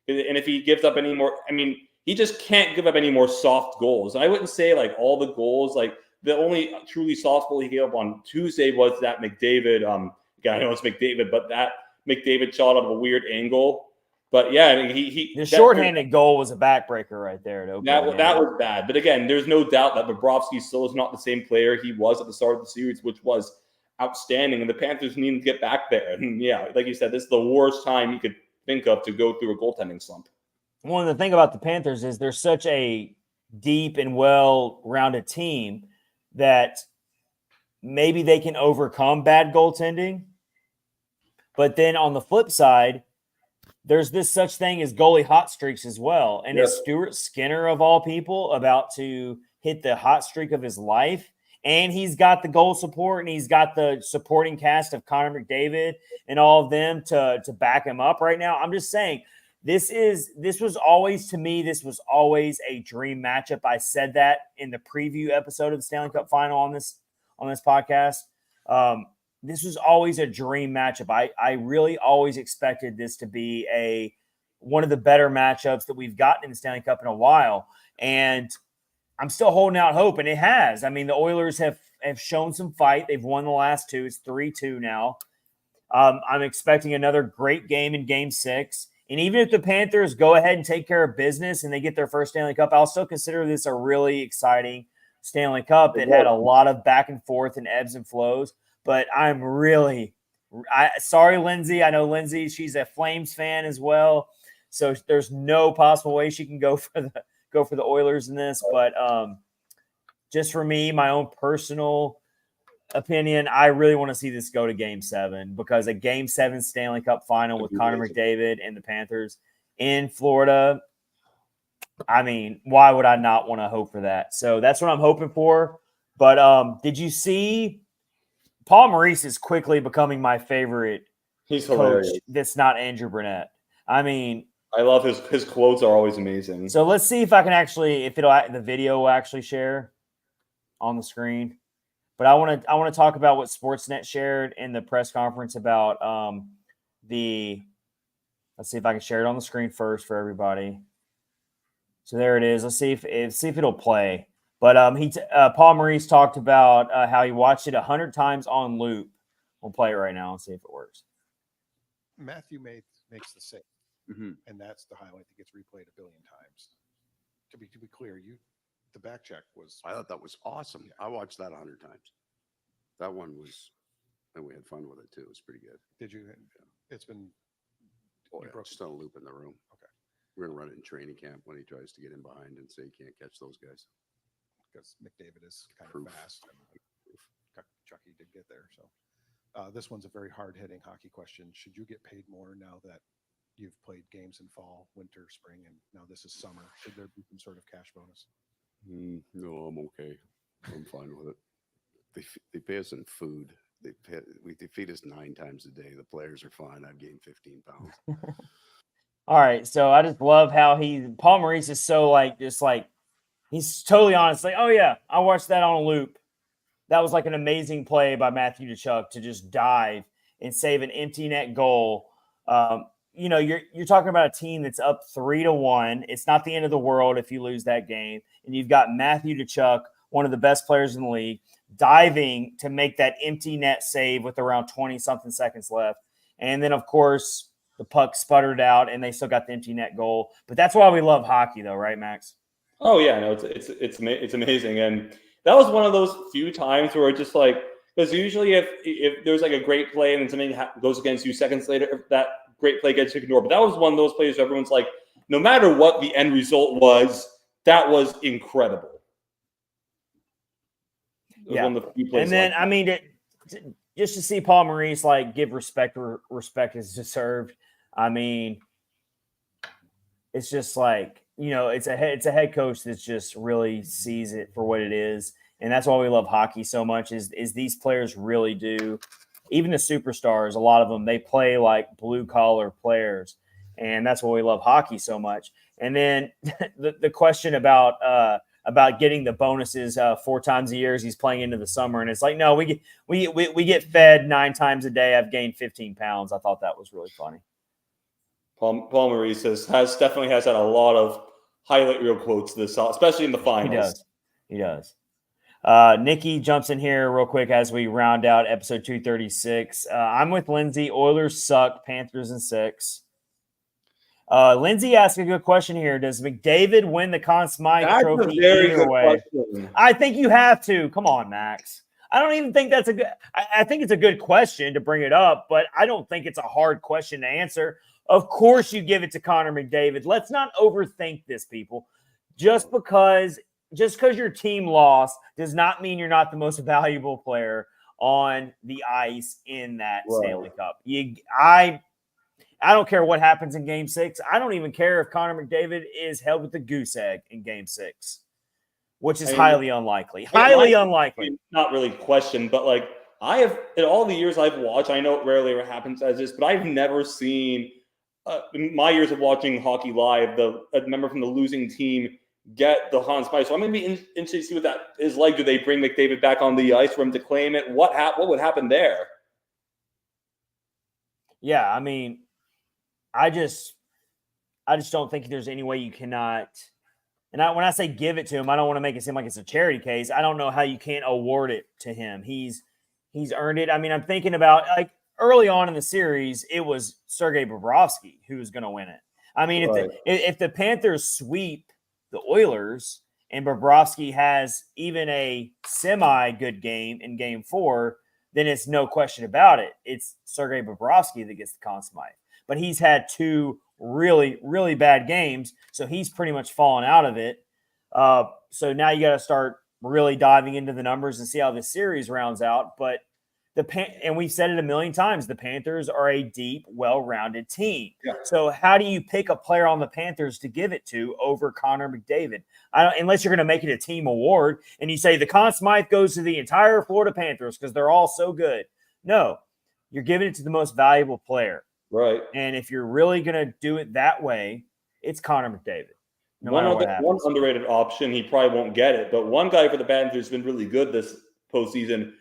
if he gives up any more, I mean, he just can't give up any more soft goals. I wouldn't say like all the goals, like the only truly soft goal he gave up on Tuesday was that McDavid. I know it's McDavid, but that McDavid shot out of a weird angle. But yeah, I mean, the shorthanded goal was a backbreaker right there. That was bad. But again, there's no doubt that Bobrovsky still is not the same player he was at the start of the series, which was outstanding, and the Panthers need to get back there. And yeah, like you said, this is the worst time you could think of to go through a goaltending slump. One of the thing about the Panthers is they're such a deep and well-rounded team that maybe they can overcome bad goaltending. But then on the flip side, there's this such thing as goalie hot streaks as well. And is Stuart Skinner, of all people, about to hit the hot streak of his life? And he's got the goal support, and he's got the supporting cast of Connor McDavid and all of them to back him up right now. I'm just saying, this was always a dream matchup. I said that in the preview episode of the Stanley Cup Final on this podcast. This was always a dream matchup. I really always expected this to be a one of the better matchups that we've gotten in the Stanley Cup in a while. And I'm still holding out hope, and it has. I mean, the Oilers have shown some fight. They've won the last two. It's 3-2 now. I'm expecting another great game in Game 6. And even if the Panthers go ahead and take care of business and they get their first Stanley Cup, I'll still consider this a really exciting Stanley Cup that had a lot of back and forth and ebbs and flows. But I'm really sorry, Lindsay. I know Lindsay, she's a Flames fan as well. So there's no possible way she can go for the Oilers in this. But just for me, my own personal opinion, I really want to see this go to Game 7, because a Game 7 Stanley Cup Final with Connor McDavid and the Panthers in Florida, I mean, why would I not want to hope for that? So that's what I'm hoping for. But did you see Paul Maurice is quickly becoming my favorite He's coach hilarious. that's not Andrew Burnett. I mean, I love his quotes are always amazing. So let's see if I can actually, the video will actually share on the screen. But I want to talk about what Sportsnet shared in the press conference about let's see if I can share it on the screen first for everybody. So there it is. Let's see if it'll play. But Paul Maurice talked about how he watched it 100 times on loop. We'll play it right now and see if it works. Matthew makes the save, and that's the highlight that gets replayed a billion times. To be clear, the back check was. I thought that was awesome. Yeah. I watched that 100 times. That one was, and we had fun with it too. It was pretty good. Did you? It's been. Just on a loop in the room. Okay. We're gonna run it in training camp when he tries to get in behind and say he can't catch those guys. Because McDavid is kind of fast. And Chucky did get there. So this one's a very hard-hitting hockey question. Should you get paid more now that you've played games in fall, winter, spring, and now this is summer? Should there be some sort of cash bonus? No, I'm okay. I'm fine with it. They pay us in food. They feed us 9 times a day. The players are fine. I've gained 15 pounds. All right, so I just love how Paul Maurice is so he's totally honest. Like, oh yeah, I watched that on a loop. That was like an amazing play by Matthew Tkachuk to just dive and save an empty net goal. You're talking about a team that's up 3-1. It's not the end of the world if you lose that game. And you've got Matthew Tkachuk, one of the best players in the league, diving to make that empty net save with around 20-something seconds left. And then, of course, the puck sputtered out, and they still got the empty net goal. But that's why we love hockey, though, right, Max? Oh yeah, no, it's amazing, and that was one of those few times where it's just like, because usually if there's like a great play and then something goes against you seconds later, that great play gets ignored. But that was one of those plays where everyone's like, no matter what the end result was, that was incredible. Yeah, and then I mean, just to see Paul Maurice give respect where respect is deserved. I mean, it's just it's a head coach that just really sees it for what it is, and that's why we love hockey so much. Is these players really do, even the superstars, a lot of them, they play like blue collar players, and that's why we love hockey so much. And then the question about getting the bonuses 4 times a year as he's playing into the summer, and it's like, no, we get fed 9 times a day. I've gained 15 pounds. I thought that was really funny. Paul Maurice definitely has had a lot of highlight reel quotes this, especially in the finals. He does. Nikki jumps in here real quick as we round out episode 236. I'm with Lindsay. Oilers suck. Panthers in 6. Lindsay asked a good question here. Does McDavid win the Conn Smythe Trophy either way? Question. I think you have to. Come on, Max. I don't even think that's a good. I think it's a good question to bring it up, but I don't think it's a hard question to answer. Of course, you give it to Connor McDavid. Let's not overthink this, people. Just because your team lost does not mean you're not the most valuable player on the ice in that Stanley Cup. I don't care what happens in Game 6. I don't even care if Connor McDavid is held with the goose egg in Game 6, which is highly unlikely. Highly unlikely. Not really questioned, but I have, in all the years I've watched, I know it rarely ever happens as this, but I've never seen, in my years of watching hockey live, a member from the losing team get the Conn Smythe. So I'm going to be interested to see what that is like. Do they bring McDavid back on the ice for him to claim it? What would happen there? Yeah, I mean, I just don't think there's any way you cannot. And when I say give it to him, I don't want to make it seem like it's a charity case. I don't know how you can't award it to him. He's earned it. I mean, I'm thinking about like early on in the series, it was Sergei Bobrovsky who was going to win it. I mean, if the Panthers sweep the Oilers and Bobrovsky has even a semi-good game in Game 4, then it's no question about it. It's Sergei Bobrovsky that gets the Conn Smythe. But he's had 2 really, really bad games, so he's pretty much fallen out of it. So now you got to start really diving into the numbers and see how this series rounds out. But and we've said it a million times, the Panthers are a deep, well-rounded team. Yeah. So how do you pick a player on the Panthers to give it to over Connor McDavid? Unless you're going to make it a team award and you say the Conn Smythe goes to the entire Florida Panthers because they're all so good. No, you're giving it to the most valuable player. Right. And if you're really going to do it that way, it's Connor McDavid. One underrated option, he probably won't get it, but one guy for the Panthers has been really good this postseason.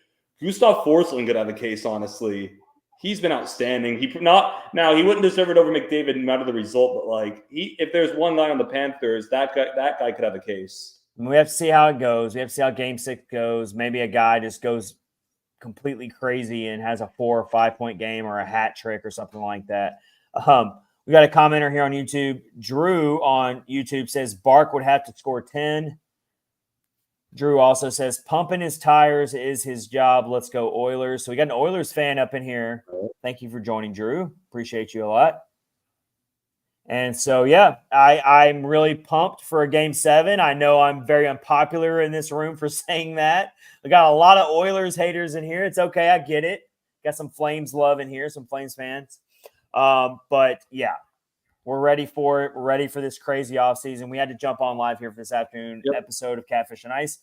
Gustav Forsling could have a case, honestly. He's been outstanding. He wouldn't deserve it over McDavid no matter the result, but like if there's one guy on the Panthers, that guy could have a case. We have to see how it goes. We have to see how Game 6 goes. Maybe a guy just goes completely crazy and has a 4 or 5 point game or a hat trick or something like that. We got a commenter here on YouTube. Drew on YouTube says Bark would have to score 10. Drew also says pumping his tires is his job. Let's go Oilers. So we got an Oilers fan up in here. Thank you for joining, Drew. Appreciate you a lot. And so, yeah, I'm really pumped for a Game 7. I know I'm very unpopular in this room for saying that. We got a lot of Oilers haters in here. It's okay. I get it. Got some Flames love in here, some Flames fans. But, yeah, we're ready for it. We're ready for this crazy offseason. We had to jump on live here for this afternoon episode of Catfish and Ice.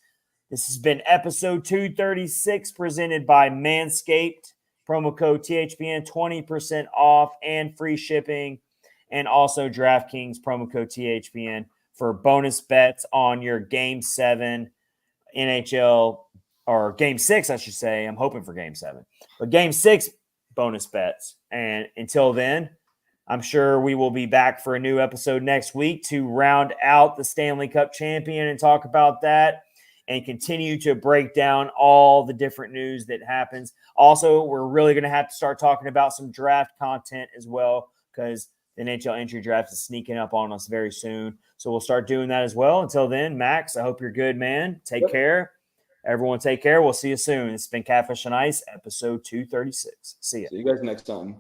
This has been episode 236 presented by Manscaped. Promo code THPN, 20% off and free shipping. And also DraftKings promo code THPN for bonus bets on your Game 7 NHL or Game 6, I should say. I'm hoping for Game 7. But Game 6 bonus bets. And until then, I'm sure we will be back for a new episode next week to round out the Stanley Cup champion and talk about that and continue to break down all the different news that happens. Also, we're really going to have to start talking about some draft content as well because the NHL entry draft is sneaking up on us very soon. So we'll start doing that as well. Until then, Max, I hope you're good, man. Take care. Everyone take care. We'll see you soon. It's been Catfish and Ice, episode 236. See ya. See you guys next time.